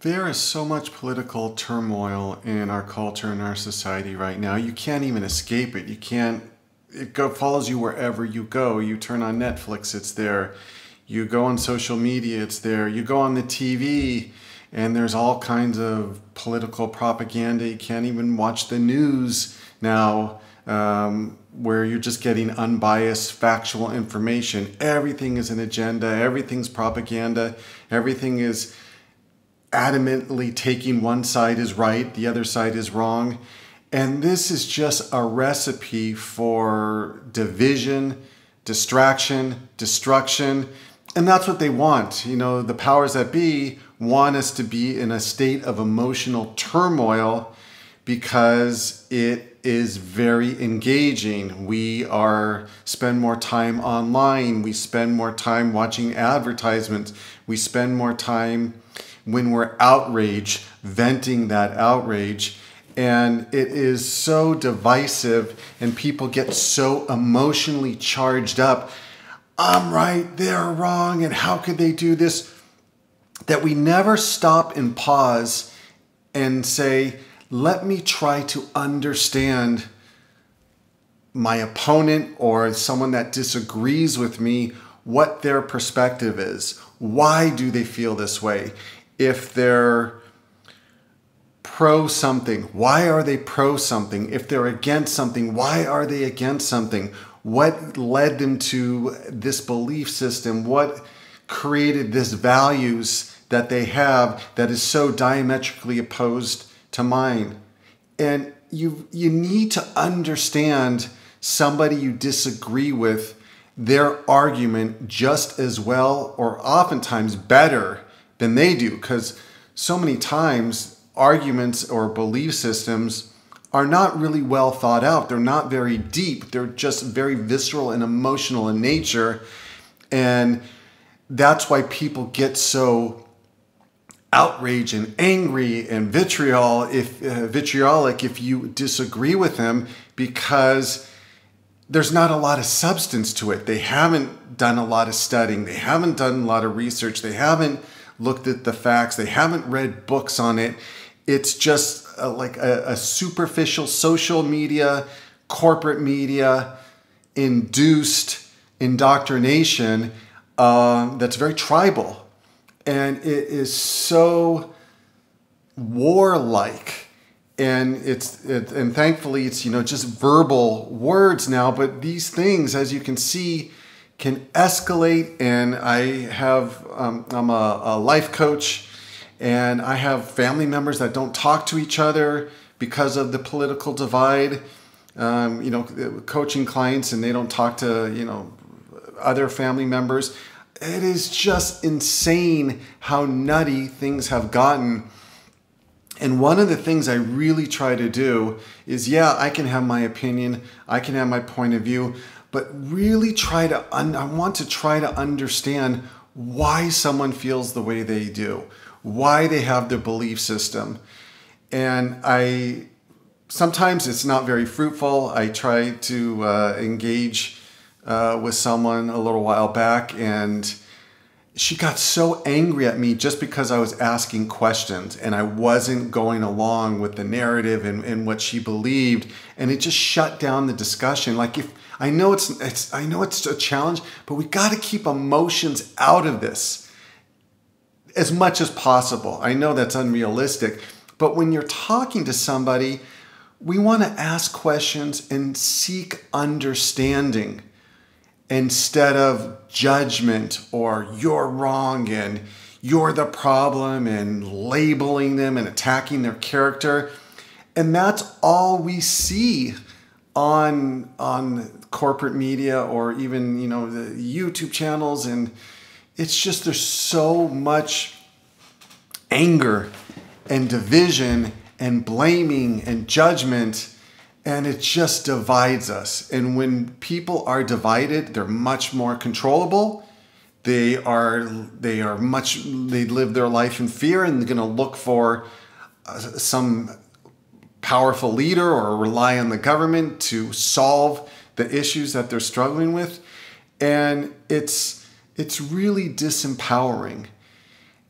There is so much political turmoil in our culture and our society right now. You can't even escape it. Follows you wherever you go. You turn on Netflix, it's there. You go on social media, it's there. You go on the TV, and there's all kinds of political propaganda. You can't even watch the news now, where you're just getting unbiased, factual information. Everything is an agenda. Everything's propaganda. Everything is adamantly taking one side is right, the other side is wrong. And this is just a recipe for division, distraction, destruction. And that's what they want. You know, the powers that be want us to be in a state of emotional turmoil because it is very engaging. We spend more time online. We spend more time watching advertisements. We spend more time when we're outraged, venting that outrage. And it is so divisive, and people get so emotionally charged up. I'm right, they're wrong, and how could they do this? That we never stop and pause and say, let me try to understand my opponent or someone that disagrees with me, what their perspective is. Why do they feel this way? If they're pro something, why are they pro something? If they're against something, why are they against something? What led them to this belief system? What created this values that they have that is so diametrically opposed to mine? And you need to understand somebody you disagree with, their argument just as well or oftentimes better than they do, because so many times arguments or belief systems are not really well thought out. They're not very deep. They're just very visceral and emotional in nature. And that's why people get so outraged and angry and vitriolic if you disagree with them, because there's not a lot of substance to it. They haven't done a lot of studying. They haven't done a lot of research. They haven't looked at the facts. They haven't read books on it. It's just like a superficial social media, corporate media induced indoctrination that's very tribal. And it is so warlike. And and thankfully it's, just verbal words now, but these things, as you can see, can escalate. And I'm a life coach, and I have family members that don't talk to each other because of the political divide. Coaching clients, and they don't talk to, other family members. It is just insane how nutty things have gotten. And one of the things I really try to do is, I can have my opinion, I can have my point of view, but really I want to try to understand why someone feels the way they do, why they have their belief system. And sometimes it's not very fruitful. I tried to engage with someone a little while back, and she got so angry at me just because I was asking questions and I wasn't going along with the narrative and what she believed, and it just shut down the discussion. Like, I know it's a challenge, but we got to keep emotions out of this as much as possible. I know that's unrealistic, but when you're talking to somebody, we want to ask questions and seek understanding instead of judgment or you're wrong and you're the problem and labeling them and attacking their character. And that's all we see on corporate media or even, the YouTube channels. And it's just, there's so much anger and division and blaming and judgment, and it just divides us. And when people are divided, they're much more controllable. They live their life in fear, and they're going to look for some powerful leader or rely on the government to solve the issues that they're struggling with. And it's really disempowering.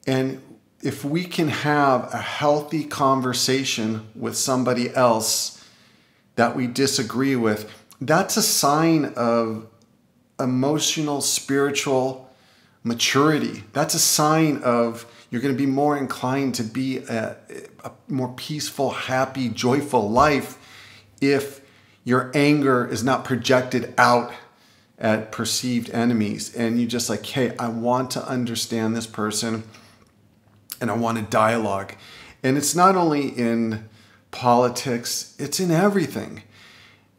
And if we can have a healthy conversation with somebody else that we disagree with, that's a sign of emotional, spiritual maturity. That's a sign of you're going to be more inclined to be a more peaceful, happy, joyful life if your anger is not projected out at perceived enemies, and you just like, hey, I want to understand this person and I want a dialogue. And it's not only in politics, it's in everything.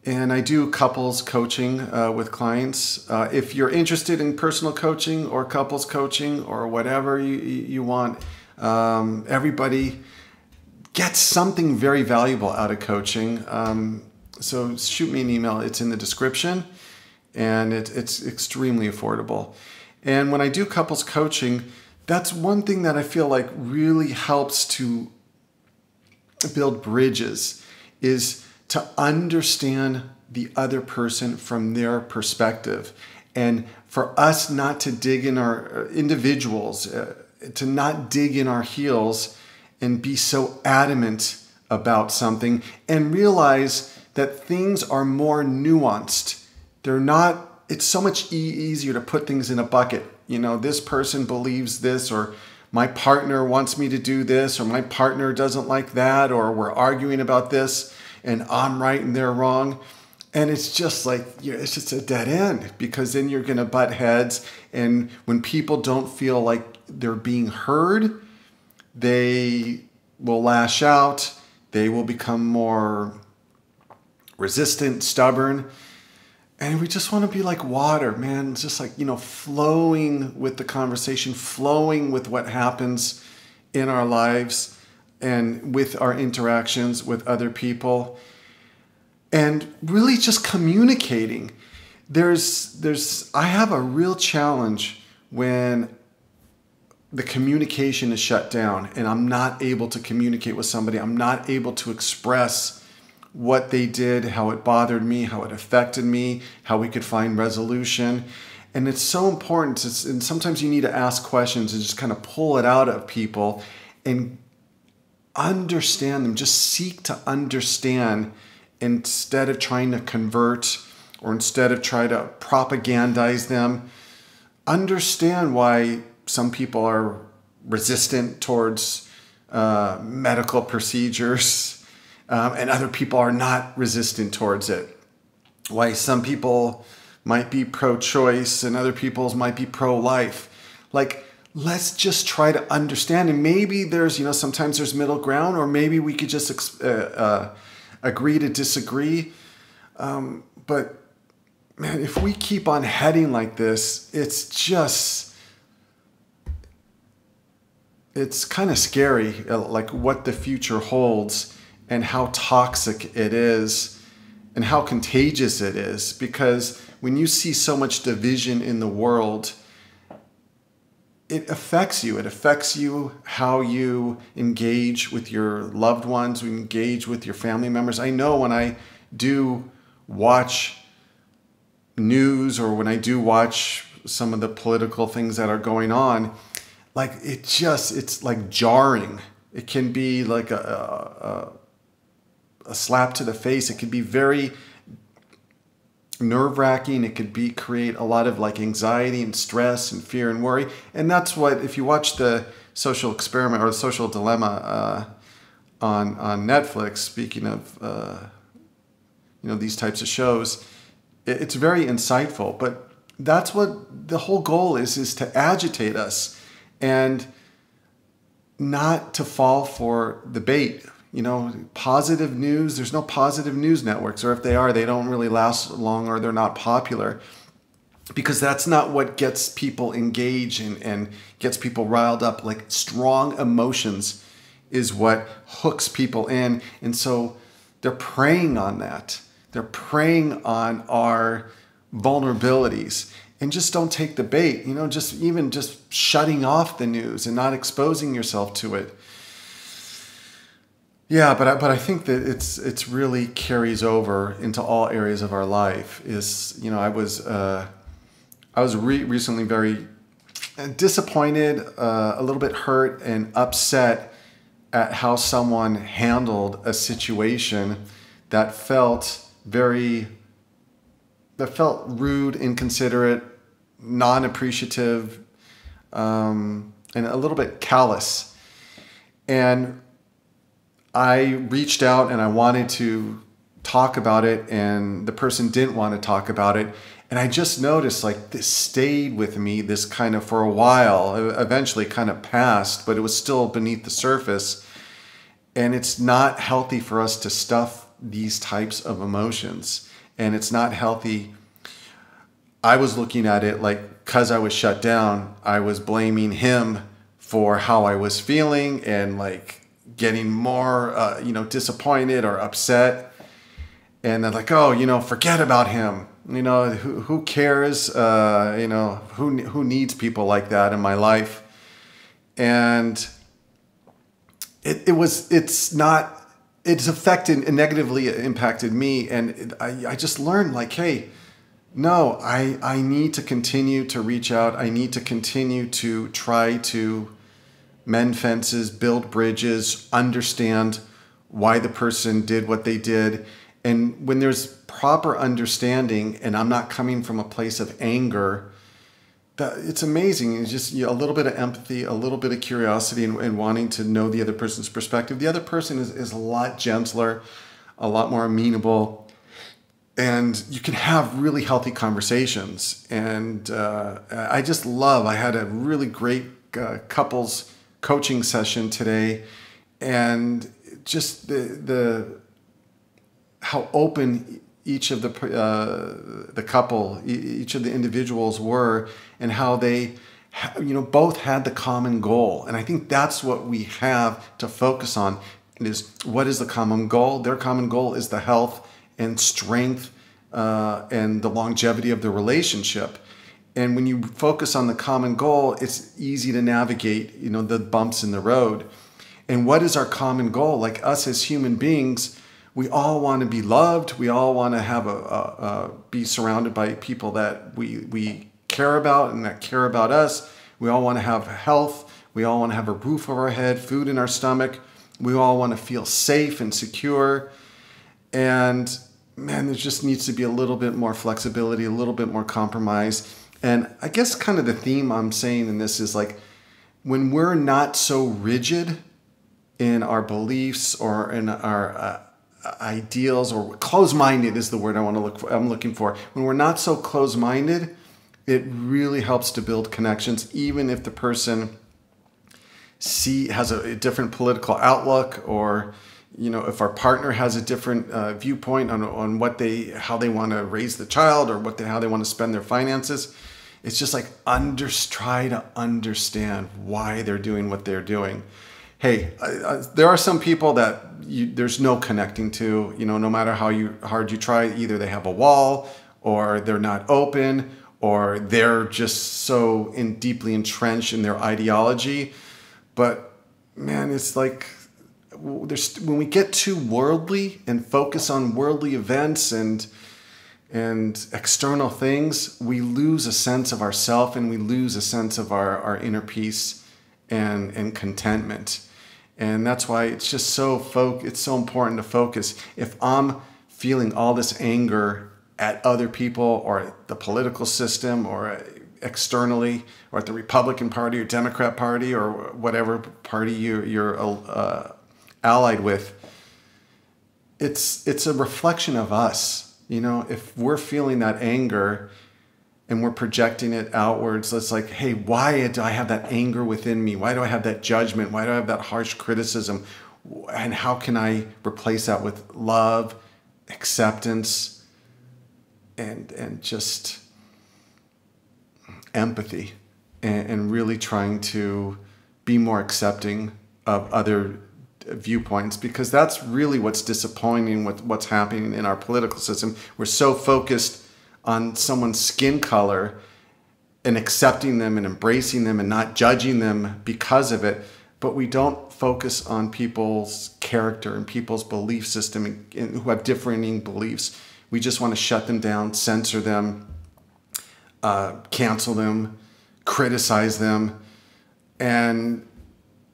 And I do couples coaching with clients. If you're interested in personal coaching or couples coaching or whatever you want, everybody gets something very valuable out of coaching. So shoot me an email. It's in the description, and it's extremely affordable. And when I do couples coaching, that's one thing that I feel like really helps to build bridges, is to understand the other person from their perspective. And for us not to dig in our individuals, to not dig in our heels and be so adamant about something, and realize that things are more nuanced. They're not, it's so much easier to put things in a bucket. You know, this person believes this, or my partner wants me to do this, or my partner doesn't like that, or we're arguing about this and I'm right and they're wrong. And it's just like, it's just a dead end, because then you're going to butt heads. And when people don't feel like they're being heard, they will lash out. They will become more resistant, stubborn. And we just want to be like water, man. It's just like, flowing with the conversation, flowing with what happens in our lives and with our interactions with other people, and really just communicating. I have a real challenge when the communication is shut down and I'm not able to communicate with somebody. I'm not able to express what they did, how it bothered me, how it affected me, how we could find resolution. And it's so important. And sometimes you need to ask questions and just kind of pull it out of people and understand them. Just seek to understand instead of trying to convert, or instead of try to propagandize them. Understand why some people are resistant towards medical procedures, and other people are not resistant towards it. Why some people might be pro-choice and other people's might be pro-life. Like, let's just try to understand. And maybe there's, sometimes there's middle ground, or maybe we could just agree to disagree. But man, if we keep on heading like this, it's kind of scary, like what the future holds and how toxic it is and how contagious it is. Because when you see so much division in the world, it affects you. It affects you how you engage with your loved ones, engage with your family members. I know when I do watch news, or when I do watch some of the political things that are going on, like it's like jarring. It can be like a slap to the face. It can be very nerve-wracking. It could create a lot of like anxiety and stress and fear and worry. And that's what, if you watch the Social Experiment or the Social Dilemma on Netflix, speaking of these types of shows, it's very insightful. But that's what the whole goal is to agitate us and not to fall for the bait. Positive news, there's no positive news networks, or if they are, they don't really last long, or they're not popular, because that's not what gets people engaged and gets people riled up. Like, strong emotions is what hooks people in. And so they're preying on that. They're preying on our vulnerabilities. And just don't take the bait, just shutting off the news and not exposing yourself to it. Yeah, but I think that it's really carries over into all areas of our life. I was recently very disappointed, a little bit hurt and upset at how someone handled a situation that felt rude, inconsiderate, non-appreciative, and a little bit callous. And I reached out and I wanted to talk about it, and the person didn't want to talk about it. And I just noticed, like, this stayed with me, this kind of, for a while. Eventually kind of passed, but it was still beneath the surface. And it's not healthy for us to stuff these types of emotions. And it's not healthy. I was looking at it like, because I was shut down, I was blaming him for how I was feeling and like getting more, disappointed or upset. And then like, oh, forget about him. Who cares? Who needs people like that in my life? And it's negatively impacted me. And I just learned, like, hey, no, I need to continue to reach out. I need to continue to try to mend fences, build bridges, understand why the person did what they did. And when there's proper understanding and I'm not coming from a place of anger, it's amazing. It's just a little bit of empathy, a little bit of curiosity, and wanting to know the other person's perspective. The other person is a lot gentler, a lot more amenable, and you can have really healthy conversations. And I had a really great couples coaching session today, and just how open each of the couple, each of the individuals were, and how they, both had the common goal. And I think that's what we have to focus on, is what is the common goal? Their common goal is the health and strength and the longevity of the relationship. And when you focus on the common goal, it's easy to navigate, the bumps in the road. And what is our common goal? Like, us as human beings, we all want to be loved. We all want to have be surrounded by people that we care about and that care about us. We all want to have health. We all want to have a roof over our head, food in our stomach. We all want to feel safe and secure. And man, there just needs to be a little bit more flexibility, a little bit more compromise. And I guess kind of the theme I'm saying in this is, like, when we're not so rigid in our beliefs or in our ideals, or closed-minded is the word I'm looking for. When we're not so closed-minded, it really helps to build connections, even if the person has a different political outlook, or if our partner has a different viewpoint on how they want to raise the child, or how they want to spend their finances. It's just like, try to understand why they're doing what they're doing. Hey, there are some people that there's no connecting to, no matter how hard you try. Either they have a wall, or they're not open, or they're just so deeply entrenched in their ideology. But man, it's like, when we get too worldly and focus on worldly events and external things, we lose a sense of ourself, and we lose a sense of our inner peace and contentment. And that's why it's just it's so important to focus. If I'm feeling all this anger at other people, or at the political system, or externally, or at the Republican Party or Democrat Party, or whatever party you're allied with, it's a reflection of us. If we're feeling that anger and we're projecting it outwards, it's like, hey, why do I have that anger within me? Why do I have that judgment? Why do I have that harsh criticism? And how can I replace that with love, acceptance, and just empathy, and really trying to be more accepting of other viewpoints? Because that's really what's disappointing with what's happening in our political system. We're so focused on someone's skin color and accepting them and embracing them and not judging them because of it, but we don't focus on people's character and people's belief system, and who have differing beliefs. We just want to shut them down, censor them, cancel them, criticize them. And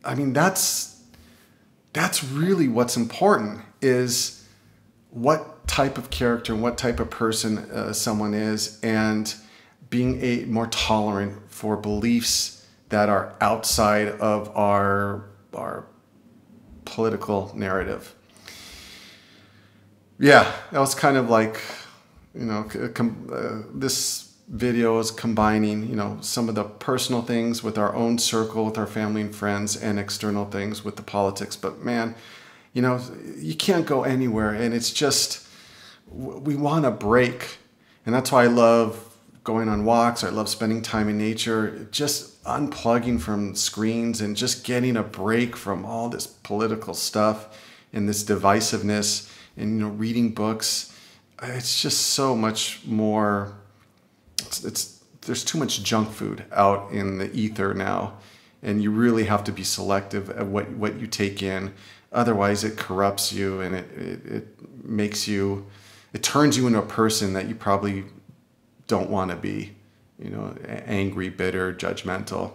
I mean, that's really what's important, is what type of character and what type of person someone is, and being more tolerant for beliefs that are outside of our political narrative. Yeah, that was kind of like, you know, this video is combining, you know, some of the personal things with our own circle, with our family and friends, and external things with the politics. But man, you know, you can't go anywhere, and it's just, we want a break. And that's why I love going on walks. I love spending time in nature, just unplugging from screens and just getting a break from all this political stuff and this divisiveness, and, you know, reading books. It's just so much more, there's too much junk food out in the ether now, and you really have to be selective at what you take in. Otherwise it corrupts you, and it makes you, it turns you into a person that you probably don't want to be, you know, angry, bitter, judgmental.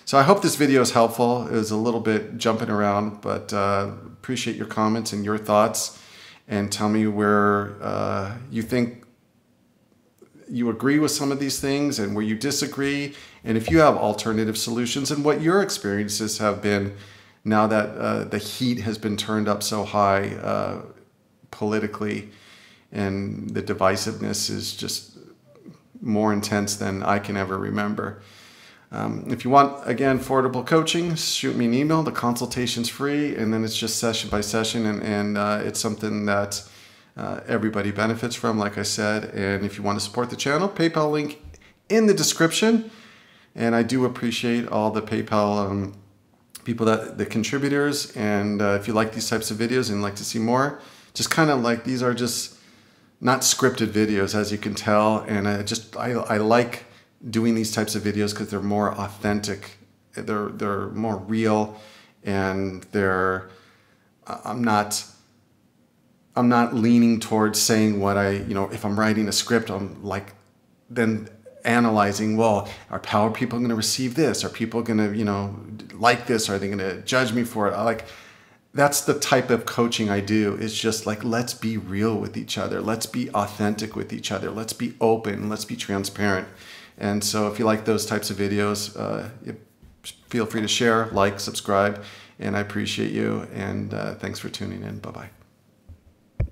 So I hope this video is helpful. It was a little bit jumping around, but appreciate your comments and your thoughts, and tell me where you think you agree with some of these things and where you disagree, and if you have alternative solutions, and what your experiences have been now that the heat has been turned up so high politically, and the divisiveness is just more intense than I can ever remember. If you want, again, affordable coaching, shoot me an email. The consultation's free, and then it's just session by session, and it's something that everybody benefits from, like I said. And if you want to support the channel, PayPal link in the description. And I do appreciate all the PayPal people, the contributors. And if you like these types of videos and like to see more, just kind of like, these are just not scripted videos, as you can tell. And I like doing these types of videos because they're more authentic, they're more real, and I'm not leaning towards saying what you know, if I'm writing a script, I'm like then analyzing, well, are power people going to receive this? Are people going to, you know, like this? Are they going to judge me for it? That's the type of coaching I do. It's just like, let's be real with each other. Let's be authentic with each other. Let's be open. Let's be transparent. And so if you like those types of videos, feel free to share, like, subscribe, and I appreciate you. And thanks for tuning in. Bye-bye.